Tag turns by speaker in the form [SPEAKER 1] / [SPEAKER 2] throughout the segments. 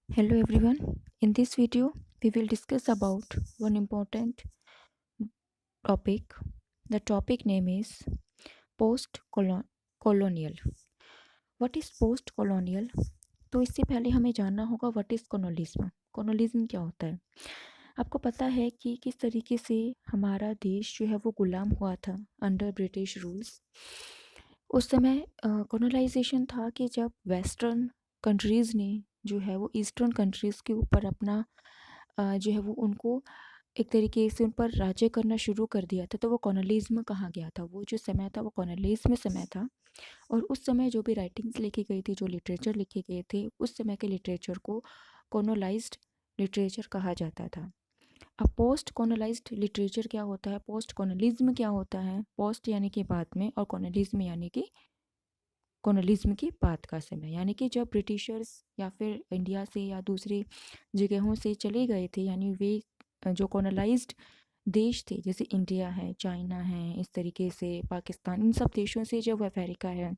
[SPEAKER 1] Hello everyone. In this video, we will discuss about one important topic. The topic name is post-colonial. What is post-colonial? तो इससे पहले हमें जानना होगा what is colonialism. Colonialism क्या होता है? आपको पता है कि किस तरीके से हमारा देश जो है वो गुलाम हुआ था अंडर ब्रिटिश रूल्स। उस समय कॉलोनाइजेशन था कि जब वेस्टर्न कंट्रीज़ ने जो है वो ईस्टर्न कंट्रीज़ के ऊपर अपना जो है वो उनको एक तरीके से उन पर राज्य करना शुरू कर दिया था, तो वो कॉलोनिज़्म कहा गया था। वो जो समय था वो कॉलोनिज़्म समय था। और उस समय जो भी राइटिंग्स लिखी गई थी, जो लिटरेचर लिखे गए थे, उस समय के लिटरेचर को कॉलोनाइज्ड लिटरेचर कहा जाता था। अब पोस्ट कॉलोनाइज्ड लिटरेचर क्या होता है, पोस्ट कॉलोनिज्म क्या होता है? पोस्ट यानी कि बाद में और कॉलोनिज्म यानी कि कॉलोनिज्म के बाद का समय, यानी कि जब ब्रिटिशर्स या फिर इंडिया से या दूसरी जगहों से चले गए थे, यानी वे जो कॉलोनाइज्ड देश थे, जैसे इंडिया है, चाइना है, इस तरीके से पाकिस्तान, इन सब देशों से, जब अमेरिका है,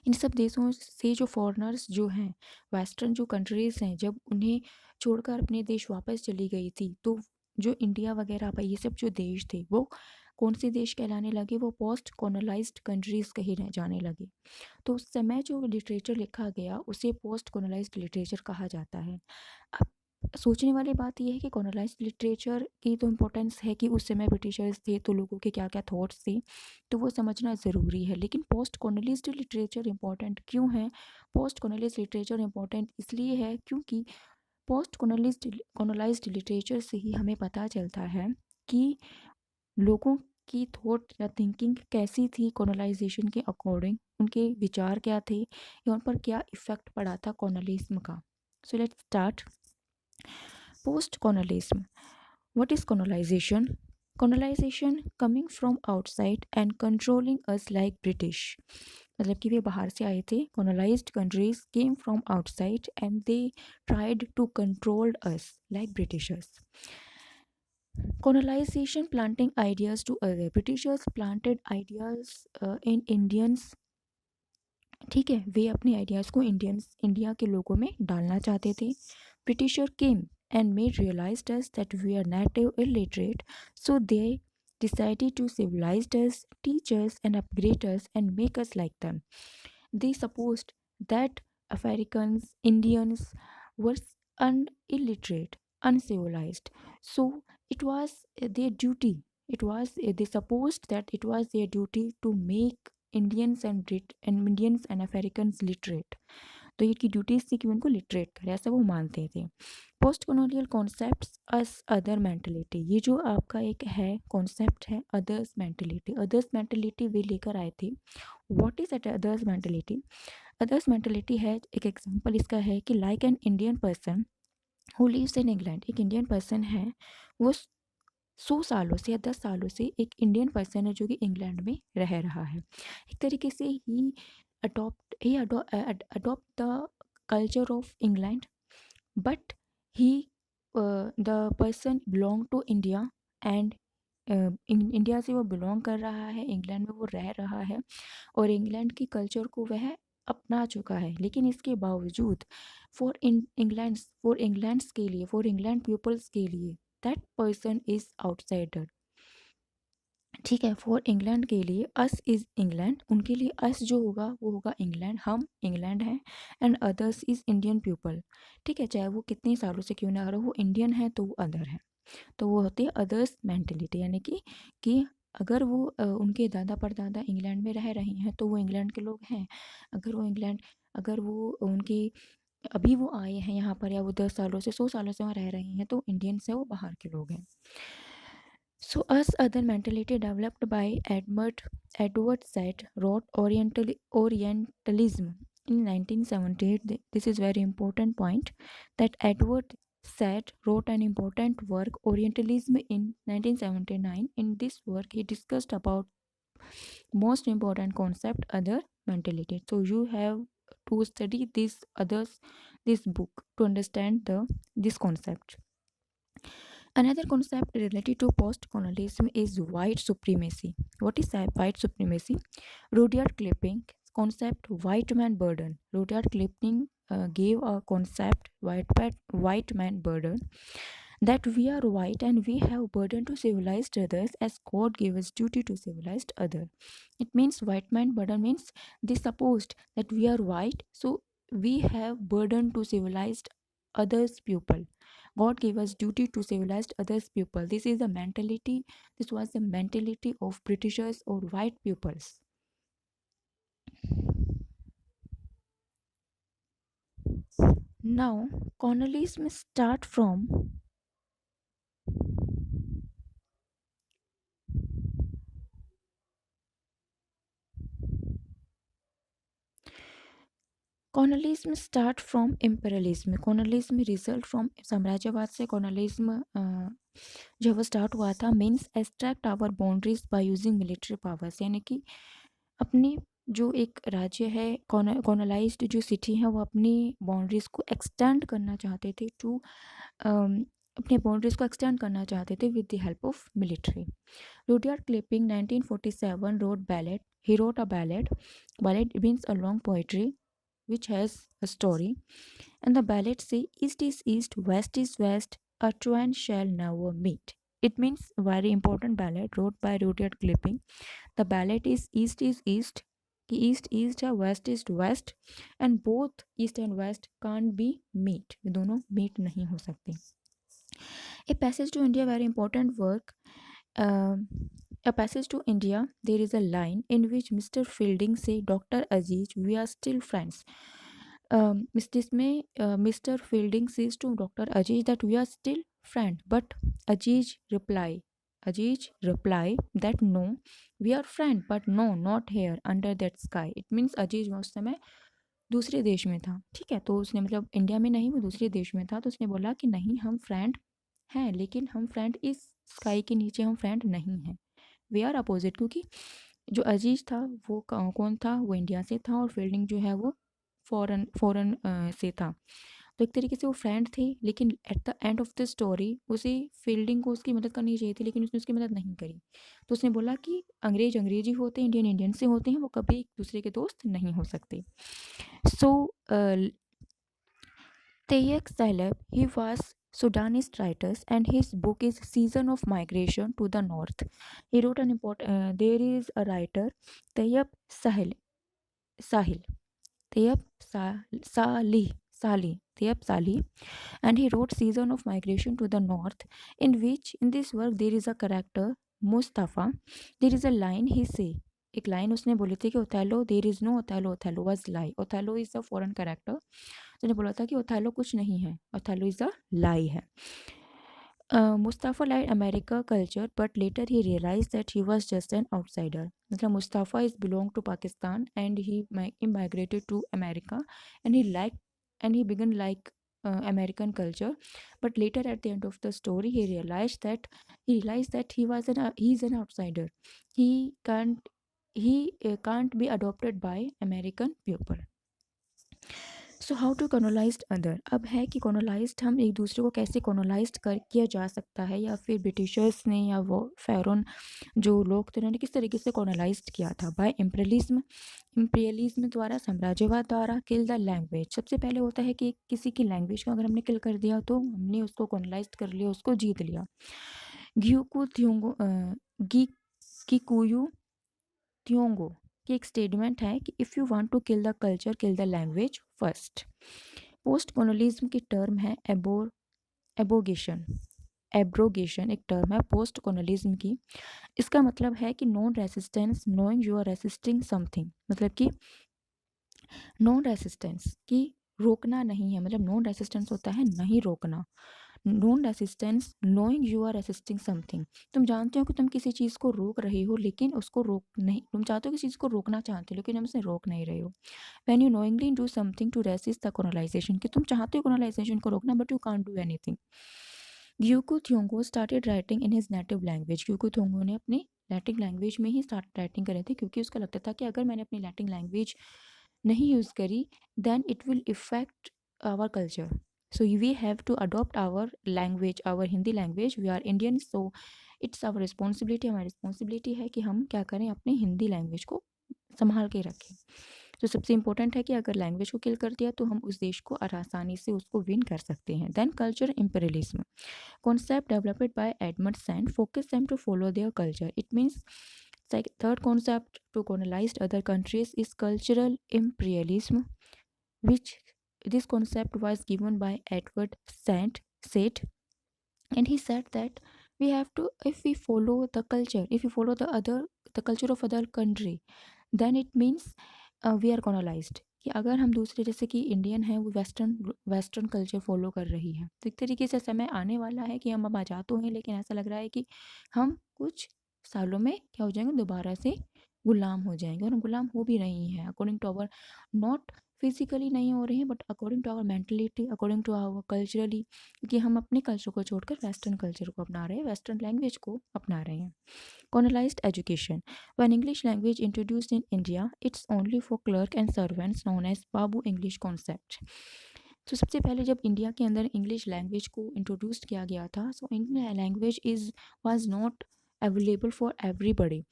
[SPEAKER 1] इन सब देशों से जो फॉरेनर्स जो हैं, वेस्टर्न जो कंट्रीज़ हैं, जब उन्हें छोड़कर अपने देश वापस चली गई थी, तो जो इंडिया वगैरह पर ये सब जो देश थे वो कौन से देश कहलाने लगे? वो पोस्ट कॉलोनाइज्ड कंट्रीज़ कहे जाने लगे। तो उस समय जो लिटरेचर लिखा गया उसे पोस्ट कॉलोनाइज्ड लिटरेचर कहा जाता है। अब सोचने वाली बात ये है कि कॉलोनाइज्ड लिटरेचर की तो इम्पोर्टेंस है कि उस समय ब्रिटिशर्स थे तो लोगों के क्या क्या थॉट्स थे, तो वो समझना ज़रूरी है। लेकिन पोस्ट कॉलोनिस्ट लिटरेचर इम्पॉर्टेंट क्यों है? पोस्ट कॉलोनिस्ट लिटरेचर इम्पॉर्टेंट इसलिए है क्योंकि पोस्ट कॉलोनाइज्ड लिटरेचर से ही हमें पता चलता है कि लोगों की थॉट या थिंकिंग कैसी थी कॉलोनाइजेशन के अकॉर्डिंग, उनके विचार क्या थे या उन पर क्या इफ़ेक्ट पड़ा था कॉलोनिज्म का। So let's start. Post colonialism, what is colonization? Colonization coming from outside and controlling us like British. मतलब कि वे बाहर से आए थे, colonized countries came from outside and they tried to control us like Britishers. Colonization planting ideas to other. Britishers planted ideas in Indians. ठीक है, वे अपने ideas को इंडिया के लोगों में डालना चाहते थे। Britisher came and made realized us that we are native illiterate, so they decided to civilize us, teach us, and upgrade us and make us like them. They supposed that Africans, Indians were illiterate, uncivilized. So it was their duty. They supposed that it was their duty to make Indians and Africans literate. तो ये की duties थी कि उनको literate करें, ऐसा वो मानते थे। Post colonial concepts us other mentality, ये जो आपका एक है कॉन्सेप्ट है अदर्स मेंटलिटी, अदर्स मेंटलिटी वे लेकर आए थे। What is at others mentality? Others mentality है, एक एग्जांपल इसका है कि like an Indian person who lives in England, एक इंडियन पर्सन है, वो 100 सालों से या 10 सालों से एक इंडियन पर्सन है जो कि इंग्लैंड में रह रहा है। एक तरीके से ही adopt the culture of England, but the person belong to India and India से वो बिलोंग कर रहा है, इंग्लैंड में वो रह रहा है और इंग्लैंड की कल्चर को वह अपना चुका है। लेकिन इसके बावजूद फॉर इंग्लैंड पीपल्स के लिए दैट पर्सन इज़ आउटसाइडर। ठीक है, फॉर इंग्लैंड के लिए अस इज़ इंग्लैंड, उनके लिए अस जो होगा वो होगा इंग्लैंड, हम इंग्लैंड हैं, and others is Indian people. ठीक है, चाहे वो कितने सालों से क्यों ना रहो, वो इंडियन है तो वो अदर है। तो वो होती है अदर्स मेंटेलिटी, यानी कि अगर वो उनके दादा परदादा इंग्लैंड में रह रहे हैं तो वो इंग्लैंड के लोग हैं। अगर वो उनके अभी वो आए हैं यहाँ पर या वो 10 सालों से 100 सालों से वहाँ रह रहे हैं तो इंडियंस है, वो बाहर के लोग हैं। So, us other mentality developed by Edward Said wrote Orientalism in 1978. This is very important point that Edward Said wrote an important work Orientalism in 1979. In this work, he discussed about most important concept other mentality. So you have to study this book to understand this concept. Another concept related to post-colonialism is white supremacy. What is white supremacy? Rudyard concept white man burden. Rudyard Kipling gave a concept white man burden, that we are white and we have burden to civilized others as God gave us duty to civilized other. It means white man burden means they supposed that we are white, so we have burden to civilized others people. God gave us duty to civilized others people. This is the mentality. This was the mentality of Britishers or white peoples. Now, colonialism start from colonialism start from imperialism. colonialism result from साम्राज्यवाद से colonialism जब वो start हुआ था means extract our boundaries by using military powers, यानी कि अपनी जो एक राज्य है कॉलोनाइज्ड जो सिटी है वो अपनी बाउंड्रीज को एक्सटेंड करना चाहते थे टू अपने बाउंड्रीज को एक्सटेंड करना चाहते थे with the help of military. Rudyard Kipling 1947 wrote ballad. He wrote a ballad. Ballad means a long poetry which has a story, and the ballad say east is east, west is west, a twain shall never meet. It means very important ballad wrote by Rudyard Kipling. The ballad is east कि east east है west is west, and both east and west can't be meet. ये दोनों meet नहीं हो सकते. A passage to India, very important work. A passage to India, there is a line in which Mr. Fielding say, Dr. Aziz, we are still friends. This Mr. Fielding says to Dr. Aziz that we are still friends, but Aziz reply that no, we are friends, but no, not here under that sky. It means Aziz उस समय दूसरे देश में था, ठीक है, तो उसने मतलब इंडिया में नहीं, वो दूसरे देश में था, तो उसने बोला कि नहीं हम फ्रेंड हैं, लेकिन हम फ्रेंड इस स्काई के नीचे हम फ्रेंड नहीं हैं, वे आर अपोजिट. क्योंकि जो अजीज था वो कौन था, वो इंडिया से था, और फील्डिंग जो है वो फॉरेन से था. तो एक तरीके से वो फ्रेंड थे, लेकिन at the end of the story उसे फील्डिंग को उसकी मदद करनी चाहिए थी, लेकिन उसने उसकी मदद नहीं करी. तो उसने बोला कि अंग्रेज अंग्रेजी होते हैं, इंडियन इंडियन से होते हैं, वो कभी एक दूसरे के दोस्त नहीं हो सकते. सो Tayyip Saleh, he was Sudanese writer, and his book is Season of Migration to the North. He wrote an important. There is a writer, Tayyip Sahil, Tayyip Tayyip Salih, and he wrote Season of Migration to the North, in which in this work there is a character Mustafa. There is a line he say. एक line उसने बोली थी कि Othello there is no Othello, Othello was lie. Othello is a foreign character. उसने बोला था कि Othello कुछ नहीं है, ओथेलो इज़ अ लाई है. Mustafa liked America culture, but later he realized that he was just an outsider. मतलब Mustafa is belonged to Pakistan and he immigrated to America, and he began like American culture. But later at the end of the story, he realized that he's an outsider. He can't be adopted by American people. So how to colonized other. अब है कि colonised हम एक दूसरे को कैसे colonised किया जा सकता है, या फिर ब्रिटिशर्स ने या वो फ़ेरोन जो लोग थे उन्होंने किस तरीके से कॉलोनाइज्ड किया था. बाय इम्पीरियलिज्म द्वारा, साम्राज्यवाद द्वारा. किल द लैंग्वेज. सबसे पहले होता है कि किसी की लैंग्वेज को अगर हमने किल कर दिया तो हमने उसको कॉलोनाइज्ड कर लिया, उसको जीत लिया. ग्यूकू थ्योंगो किकुयू थ्योंगो की एक स्टेटमेंट है कि if you want to kill the culture kill the language first. Post colonism की टर्म है एब्रोगेशन एक टर्म है पोस्ट कॉलोनिज्म की. इसका मतलब है कि non resistance, knowing you are resisting something. मतलब कि नॉन रेसिस्टेंस की रोकना नहीं है, मतलब नॉन रेसिस्टेंस होता है नहीं रोकना. Non resistance knowing you are resisting something. तुम जानते हो कि तुम किसी चीज़ को रोक रहे हो, लेकिन उसको रोक नहीं, तुम चाहते हो किसी चीज़ को रोकना चाहते हो लेकिन हम उसे रोक नहीं रहे हो. When you knowingly do something to resist the colonisation, कि तुम चाहते हो कॉलोनाइजेशन को रोकना but you can't do anything. ग्यूकू Thiong'o started writing in his native language. ग्यूकू थ्योंगो ने अपनी लैटिन लैंग्वेज में ही स्टार्ट राइटिंग करे थे, क्योंकि उसका लगता था कि अगर मैंने अपनी लैटिन लैंग्वेज नहीं यूज़ करी then it will effect our culture. So we have to adopt our language, our Hindi language. We are Indians, so it's our responsibility. हमारी responsibility है कि हम क्या करें, अपनी हिंदी लैंग्वेज को संभाल के रखें. तो सबसे इम्पोर्टेंट है कि अगर लैंग्वेज को किल कर दिया तो हम उस देश को आसानी से उसको विन कर सकते हैं। Then culture imperialism, concept developed by Edmund Sand focus them to follow their culture. It means third concept to colonize other countries is cultural imperialism, which this concept was given by Edward Sand said, and he said that we have to, if we follow the culture, if we follow the culture of other country, then it means we are colonized। कि अगर हम दूसरे, जैसे कि Indian है, वो western culture follow कर रही है, तो एक तरीके से समय आने वाला है कि हम अब आज़ाद तो हैं, लेकिन ऐसा लग रहा है कि हम कुछ सालों में क्या हो जाएंगे, दोबारा से गुलाम हो जाएंगे। और हम गुलाम हो भी रही हैं according to our, not physically नहीं हो रहे हैं but according to our mentality, according to our culturally, क्योंकि हम अपने कल्चर को छोड़कर वेस्टर्न कल्चर को अपना रहे हैं, वेस्टर्न लैंग्वेज को अपना रहे हैं। Colonized education. When English language introduced in India, it's only for clerk and servants known as Babu English concept. तो सबसे पहले जब इंडिया के अंदर इंग्लिश लैंग्वेज को इंट्रोड्यूस किया गया था, so Indian language is was not available for everybody.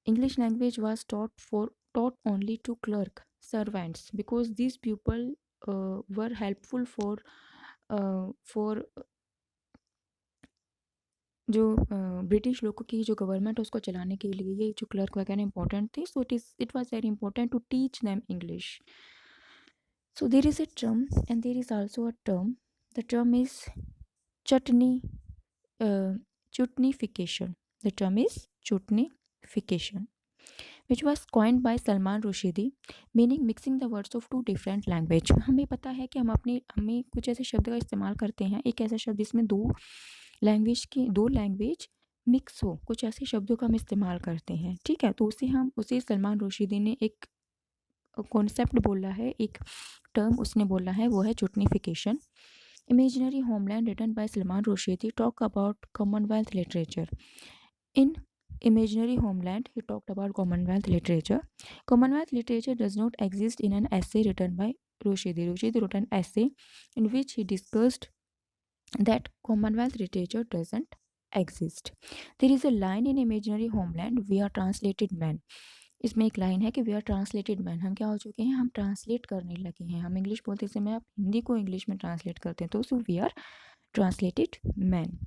[SPEAKER 1] English language was taught only to clerk servants because these people were helpful for जो ब्रिटिश लोगों की जो गवर्नमेंट है उसको चलाने के लिए ये जो क्लर्क वगैरह इंपॉर्टेंट थे, so it was very important to teach them English. So there is a term and there is also a term, the term is chutney chutnification, the term is chutnification which was coined by Salman Rushdie, meaning mixing the words of two different language। हमें पता है कि हमें कुछ ऐसे शब्द का इस्तेमाल करते हैं, एक ऐसा शब्द जिसमें दो लैंग्वेज मिक्स हो, कुछ ऐसे शब्दों का हम इस्तेमाल करते हैं, ठीक है। तो उसे सलमान रुश्दी ने एक कॉन्सेप्ट बोला है, एक टर्म उसने बोला है, वो है chutnification. Imaginary homeland written by Salman Rushdie talk about Commonwealth literature. In Imaginary Homeland, he talked about Commonwealth literature. Commonwealth literature does not exist in an essay written by Rushdie. Rushdie wrote an essay in which he discussed that Commonwealth literature doesn't exist. There is a line in Imaginary Homeland, we are translated men. इसमें एक line है कि we are translated man, हम क्या हो चुके हैं, हम ट्रांसलेट करने लगे हैं। हम इंग्लिश बोलते समय आप हिंदी को इंग्लिश में ट्रांसलेट करते हैं, तो so we are translated man.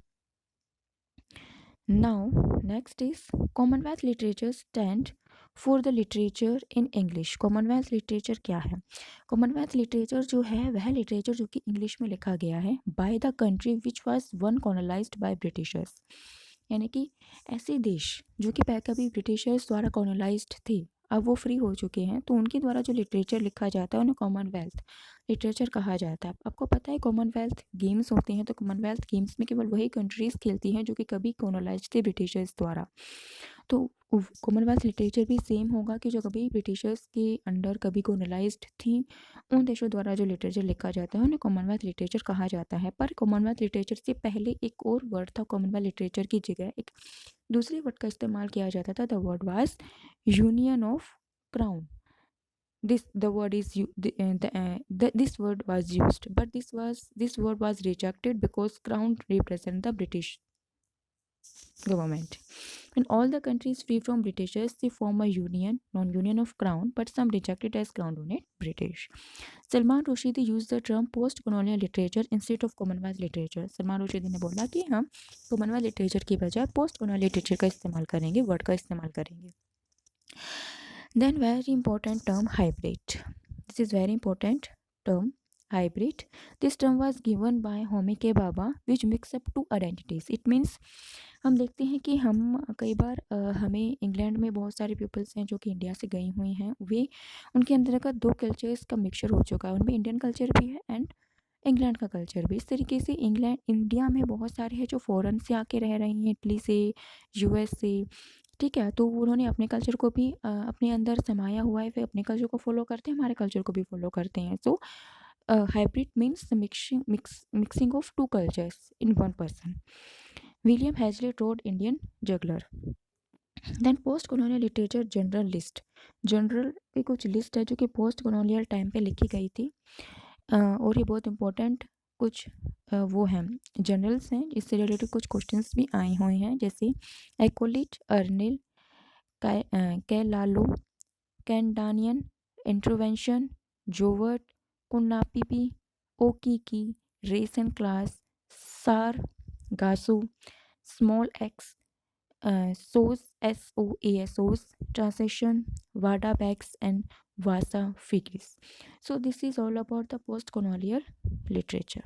[SPEAKER 1] Now, next is Commonwealth literature stand for the literature in English। Commonwealth literature क्या है? Commonwealth literature जो है वह literature जो कि इंग्लिश में लिखा गया है by the country which was one colonized by Britishers, यानी कि ऐसे देश जो कि पहले कभी ब्रिटिशर्स द्वारा कॉलोनाइज्ड थे, अब वो फ्री हो चुके हैं, तो उनके द्वारा जो लिटरेचर लिखा जाता है उन्हें कॉमनवेल्थ लिटरेचर कहा जाता है। आपको पता है कॉमनवेल्थ गेम्स होते हैं, तो कॉमनवेल्थ गेम्स में केवल वही कंट्रीज़ खेलती हैं जो कि कभी कॉलोनाइज्ड थे ब्रिटिशर्स द्वारा। तो कॉमनवेल्थ लिटरेचर भी सेम होगा कि जो कभी ब्रिटिशर्स के अंडर कभी कॉलोनाइज्ड थी, उन देशों द्वारा जो लिटरेचर लिखा जाता है उन्हें कॉमनवेल्थ लिटरेचर कहा जाता है। पर कॉमनवेल्थ लिटरेचर से पहले एक और वर्ड था, कॉमनवेल्थ लिटरेचर की जगह एक दूसरे वर्ड का इस्तेमाल किया जाता था, the word was union of crown. this word was used, but this word was rejected because crown represent the British government. In all the countries free from Britishers, they form a non-union of crown, but some reject it as crown donate British. Salman Rushdie used the term post-colonial literature instead of Commonwealth literature। Salman Rushdie ने बोला कि हम Commonwealth literature की बजाय post-colonial literature का इस्तेमाल करेंगे, word का इस्तेमाल करेंगे। Then very important term hybrid. This is very important term hybrid. This term was given by Homi K. Bhabha, which mix up two identities. It means हम देखते हैं कि हम कई बार हमें इंग्लैंड में बहुत सारे पीपल्स हैं जो कि इंडिया से गई हुई हैं, वे उनके अंदर का दो कल्चर्स का मिक्सचर हो चुका है, उनमें इंडियन कल्चर भी है एंड इंग्लैंड का कल्चर भी। इस तरीके से इंडिया में बहुत सारे हैं जो फ़ॉरेन से आके रह रही हैं, इटली से, यूएस से, ठीक है। तो उन्होंने अपने कल्चर को भी अपने अंदर समाया हुआ है, वे अपने कल्चर को फॉलो करते हैं, हमारे कल्चर को भी फॉलो करते हैं। So hybrid means mixing of two cultures in one person. William Hazlitt wrote Indian juggler. Then post colonial literature general list. General की कुछ लिस्ट है जो कि पोस्ट कॉलोनियल टाइम पे लिखी गई थी, और ये बहुत इंपॉर्टेंट कुछ वो हैं जनरल्स हैं, इससे रिलेटेड कुछ क्वेश्चंस भी आए हुए हैं, जैसे एकोलिट, अर्निल, कैलालो, कैंडानियन, intervention, Jovert, Kunnapipi, Okiki, race and class, Sar, Gasu, small x, SOS, SOASOS, translation, Vada bags and Vasa figures. So this is all about the post-colonial literature.